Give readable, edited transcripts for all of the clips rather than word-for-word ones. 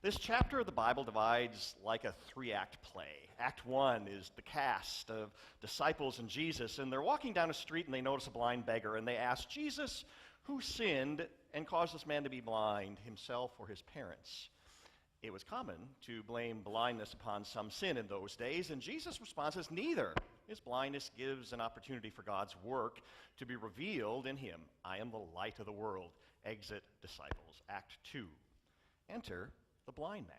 This chapter of the Bible divides like a three-act play. Act 1 is the cast of disciples and Jesus, and they're walking down a street and they notice a blind beggar, and they ask, Jesus, who sinned and caused this man to be blind, himself or his parents? It was common to blame blindness upon some sin in those days, and Jesus' response is neither. His blindness gives an opportunity for God's work to be revealed in him. I am the light of the world. Exit disciples. Act 2. Enter the blind man.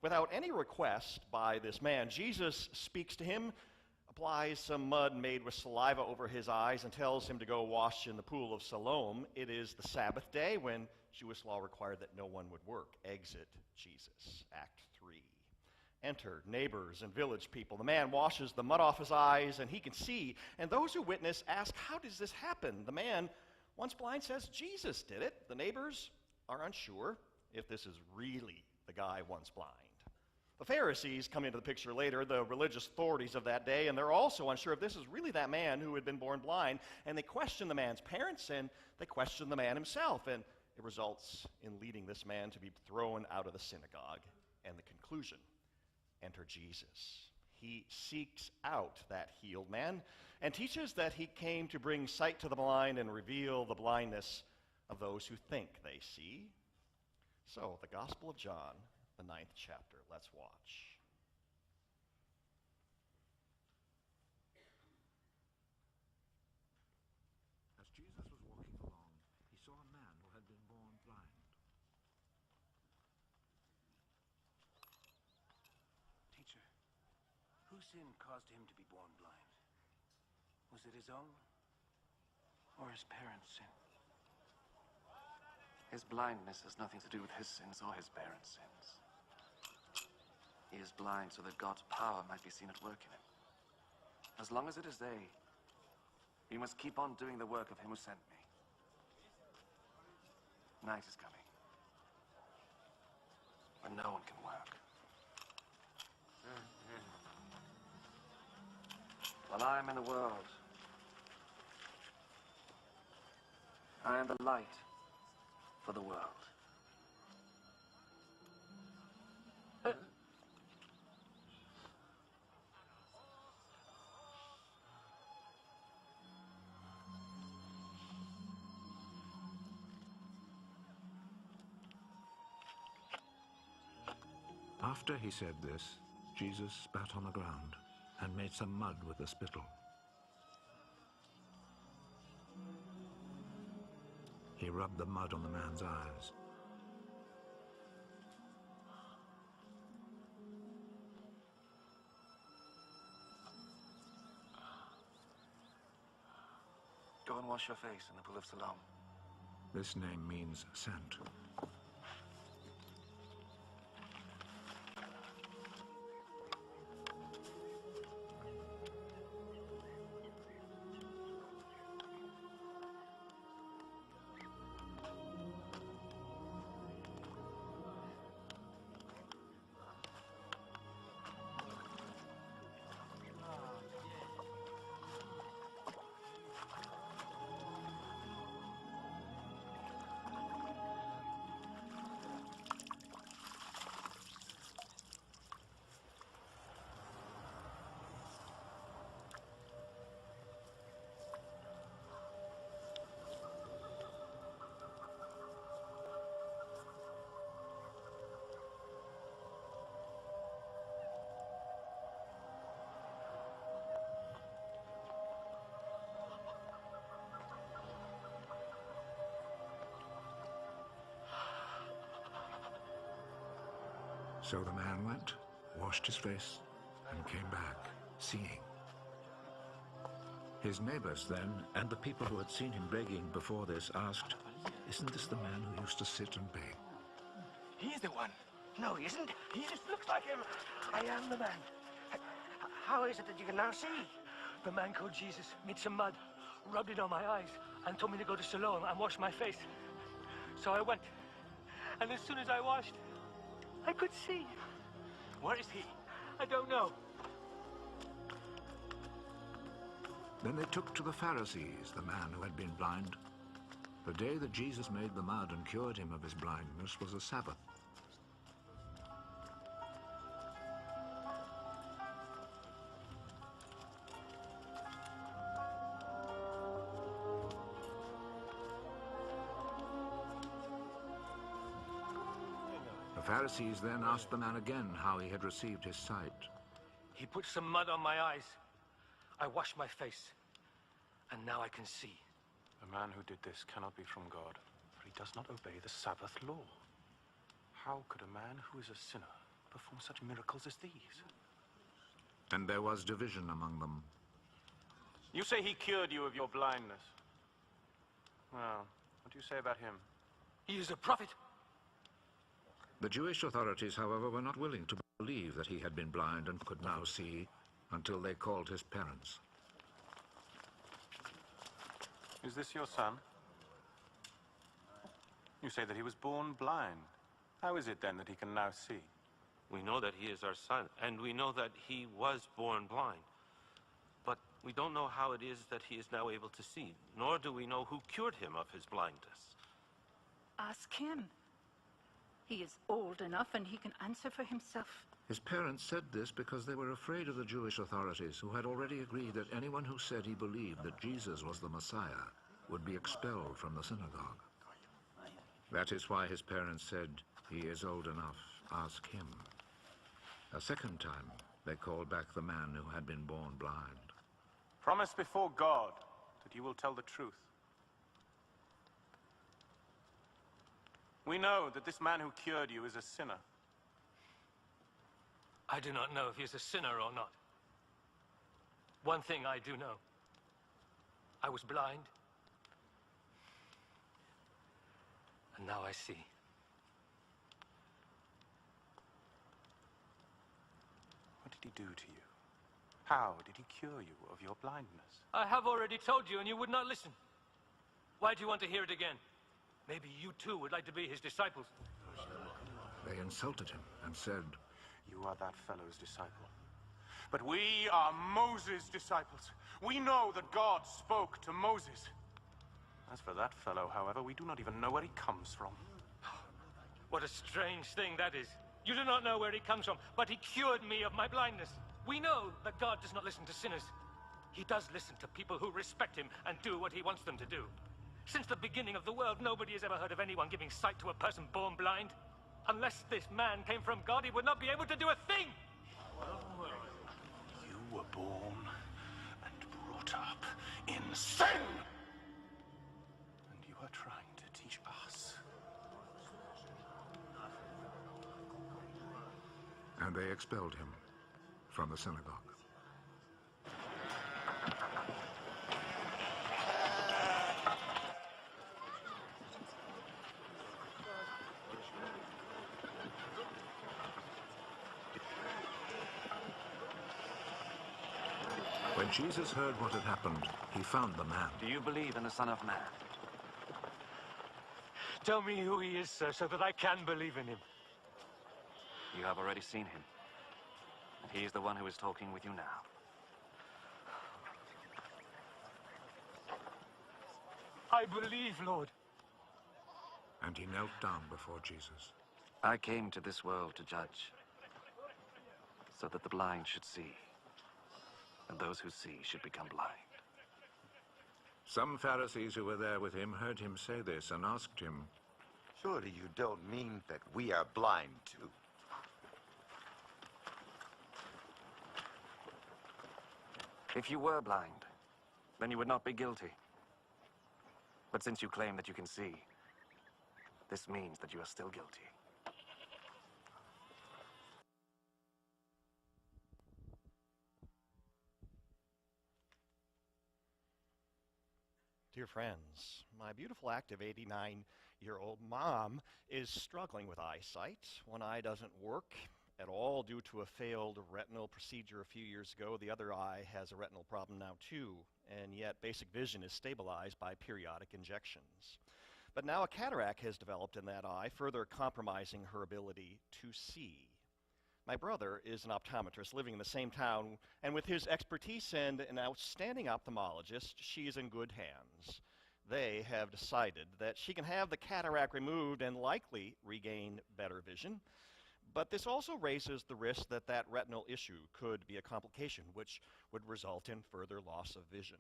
Without any request by this man, Jesus speaks to him, applies some mud made with saliva over his eyes, and tells him to go wash in the pool of Siloam. It is the Sabbath day when Jewish law required that no one would work. Exit Jesus. Act 3. Enter neighbors and village people. The man washes the mud off his eyes and he can see. And those who witness ask, how does this happen? The man, once blind, says Jesus did it. The neighbors are unsure if this is really the guy once blind. The Pharisees come into the picture later, the religious authorities of that day, and they're also unsure if this is really that man who had been born blind. And they question the man's parents and they question the man himself. And it results in leading this man to be thrown out of the synagogue. And the conclusion, enter Jesus. He seeks out that healed man and teaches that he came to bring sight to the blind and reveal the blindness of those who think they see. So, the Gospel of John, the 9th chapter. Let's watch. As Jesus was walking along, he saw a man who had been born blind. Teacher, whose sin caused him to be born blind? Was it his own or his parents' sin? His blindness has nothing to do with his sins or his parents' sins. He is blind so that God's power might be seen at work in him. As long as it is day, we must keep on doing the work of him who sent me. Night is coming, when no one can work. While I am in the world, I am the light for the world. After he said this, Jesus spat on the ground and made some mud with the spittle. He rubbed the mud on the man's eyes. Go and wash your face in the pool of Siloam. This name means sent. So the man went, washed his face, and came back, seeing. His neighbors then, and the people who had seen him begging before this, asked, "Isn't this the man who used to sit and beg?" He's the one. No, he isn't. He just looks like him. I am the man. How is it that you can now see? The man called Jesus made some mud, rubbed it on my eyes, and told me to go to Siloam and wash my face. So I went. And as soon as I washed, I could see. Where is he? I don't know. Then they took to the Pharisees the man who had been blind. The day that Jesus made the mud and cured him of his blindness was a Sabbath. Pharisees then asked the man again how he had received his sight. He put some mud on my eyes. I washed my face, and now I can see. The man who did this cannot be from God, for he does not obey the Sabbath law. How could a man who is a sinner perform such miracles as these? And there was division among them. You say he cured you of your blindness. Well, what do you say about him? He is a prophet. The Jewish authorities, however, were not willing to believe that he had been blind and could now see until they called his parents. Is this your son? You say that he was born blind. How is it then that he can now see? We know that he is our son, and we know that he was born blind. But we don't know how it is that he is now able to see, nor do we know who cured him of his blindness. Ask him. He is old enough and he can answer for himself. His parents said this because they were afraid of the Jewish authorities, who had already agreed that anyone who said he believed that Jesus was the Messiah would be expelled from the synagogue. That is why his parents said, "He is old enough, ask him." A second time, they called back the man who had been born blind. Promise before God that you will tell the truth. We know that this man who cured you is a sinner. I do not know if he is a sinner or not. One thing I do know. I was blind, and now I see. What did he do to you? How did he cure you of your blindness? I have already told you, and you would not listen. Why do you want to hear it again? Maybe you too would like to be his disciples. They insulted him and said, You are that fellow's disciple. But we are Moses' disciples. We know that God spoke to Moses. As for that fellow, however, we do not even know where he comes from. What a strange thing that is. You do not know where he comes from, but he cured me of my blindness. We know that God does not listen to sinners. He does listen to people who respect him and do what he wants them to do. Since the beginning of the world, nobody has ever heard of anyone giving sight to a person born blind. Unless this man came from God, he would not be able to do a thing. You were born and brought up in sin! And you are trying to teach us. and they expelled him from the synagogue. When Jesus heard what had happened, he found the man. Do you believe in the Son of Man? Tell me who he is, sir, so that I can believe in him. You have already seen him. And he is the one who is talking with you now. I believe, Lord. And he knelt down before Jesus. I came to this world to judge, so that the blind should see, and those who see should become blind. Some Pharisees who were there with him heard him say this and asked him, Surely you don't mean that we are blind too? If you were blind, then you would not be guilty. But since you claim that you can see, this means that you are still guilty. Dear friends, my beautiful, active 89-year-old mom is struggling with eyesight. One eye doesn't work at all due to a failed retinal procedure a few years ago. The other eye has a retinal problem now too, and yet basic vision is stabilized by periodic injections. But now a cataract has developed in that eye, further compromising her ability to see. My brother is an optometrist living in the same town, and with his expertise and an outstanding ophthalmologist, she is in good hands. They have decided that she can have the cataract removed and likely regain better vision. But this also raises the risk that that retinal issue could be a complication, which would result in further loss of vision.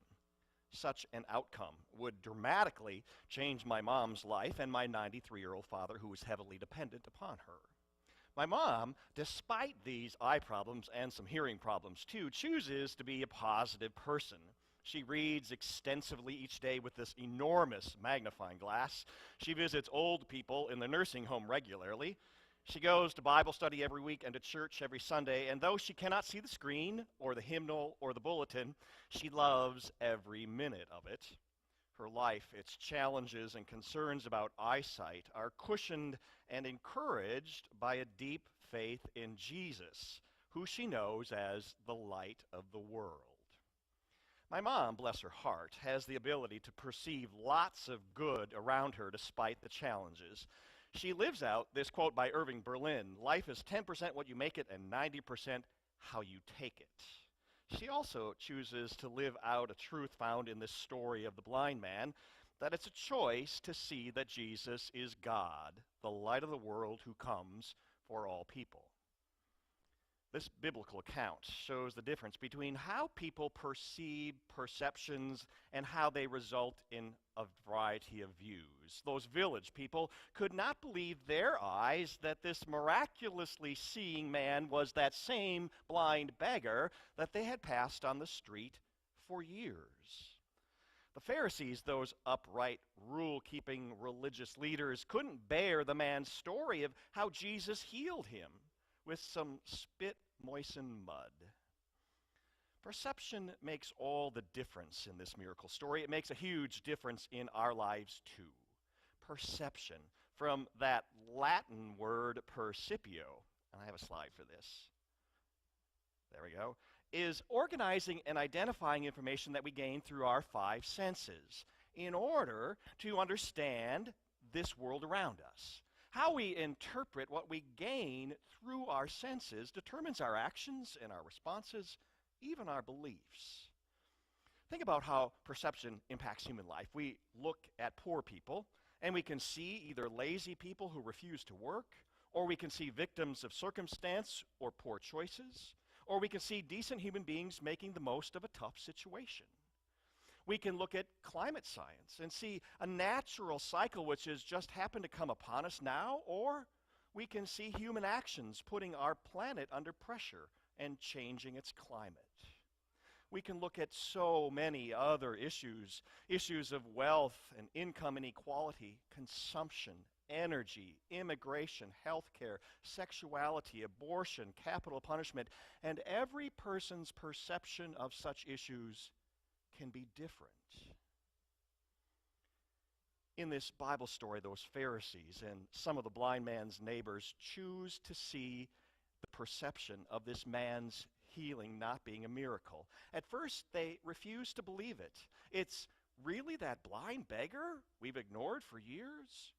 Such an outcome would dramatically change my mom's life and my 93-year-old father, who is heavily dependent upon her. My mom, despite these eye problems and some hearing problems too, chooses to be a positive person. She reads extensively each day with this enormous magnifying glass. She visits old people in the nursing home regularly. She goes to Bible study every week and to church every Sunday, and though she cannot see the screen or the hymnal or the bulletin, she loves every minute of it. Her life, its challenges and concerns about eyesight are cushioned and encouraged by a deep faith in Jesus, who she knows as the light of the world. My mom, bless her heart, has the ability to perceive lots of good around her despite the challenges. She lives out this quote by Irving Berlin: "Life is 10% what you make it and 90% how you take it." She also chooses to live out a truth found in this story of the blind man, that it's a choice to see that Jesus is God, the light of the world who comes for all people. This biblical account shows the difference between how people perceive perceptions and how they result in a variety of views. Those village people could not believe their eyes that this miraculously seeing man was that same blind beggar that they had passed on the street for years. The Pharisees, those upright, rule-keeping religious leaders, couldn't bear the man's story of how Jesus healed him with some spit-moistened mud. Perception makes all the difference in this miracle story. It makes a huge difference in our lives too. Perception, from that Latin word percipio, and I have a slide for this. There we go. Is organizing and identifying information that we gain through our five senses in order to understand this world around us. How we interpret what we gain through our senses determines our actions and our responses, even our beliefs. Think about how perception impacts human life. We look at poor people, and we can see either lazy people who refuse to work, or we can see victims of circumstance or poor choices, or we can see decent human beings making the most of a tough situation. We can look at climate science and see a natural cycle which has just happened to come upon us now, or we can see human actions putting our planet under pressure and changing its climate. We can look at so many other issues of wealth and income inequality, consumption, energy, immigration, healthcare, sexuality, abortion, capital punishment, and every person's perception of such issues can be different. In this Bible story, those Pharisees and some of the blind man's neighbors choose to see the perception of this man's healing not being a miracle. At first, they refuse to believe it. It's really that blind beggar we've ignored for years?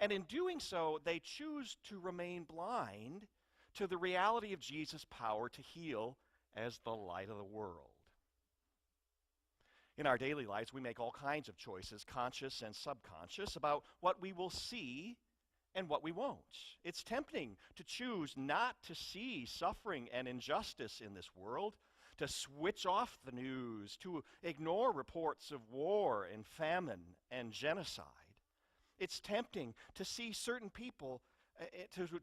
And in doing so, they choose to remain blind to the reality of Jesus' power to heal as the light of the world. In our daily lives, we make all kinds of choices, conscious and subconscious, about what we will see and what we won't. It's tempting to choose not to see suffering and injustice in this world, to switch off the news, to ignore reports of war and famine and genocide. It's tempting to see certain people,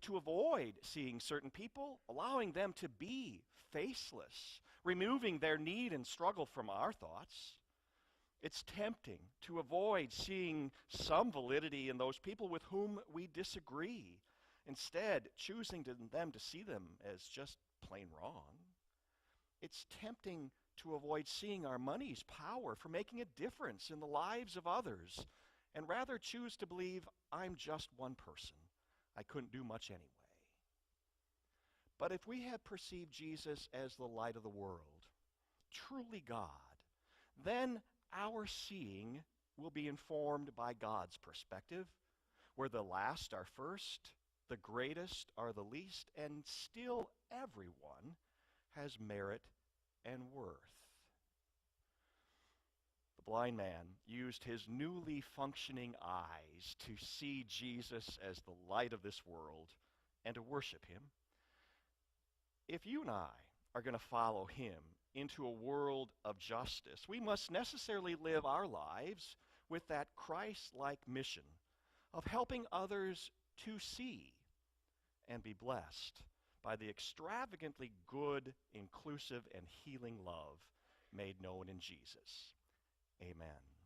to avoid seeing certain people, allowing them to be faceless, removing their need and struggle from our thoughts. It's tempting to avoid seeing some validity in those people with whom we disagree, instead choosing them to see them as just plain wrong. It's tempting to avoid seeing our money's power for making a difference in the lives of others, and rather choose to believe I'm just one person. I couldn't do much anyway. But if we have perceived Jesus as the light of the world, truly God, then our seeing will be informed by God's perspective, where the last are first, the greatest are the least, and still everyone has merit and worth. The blind man used his newly functioning eyes to see Jesus as the light of this world and to worship him. If you and I are going to follow him into a world of justice, we must necessarily live our lives with that Christ-like mission of helping others to see and be blessed by the extravagantly good, inclusive, and healing love made known in Jesus. Amen.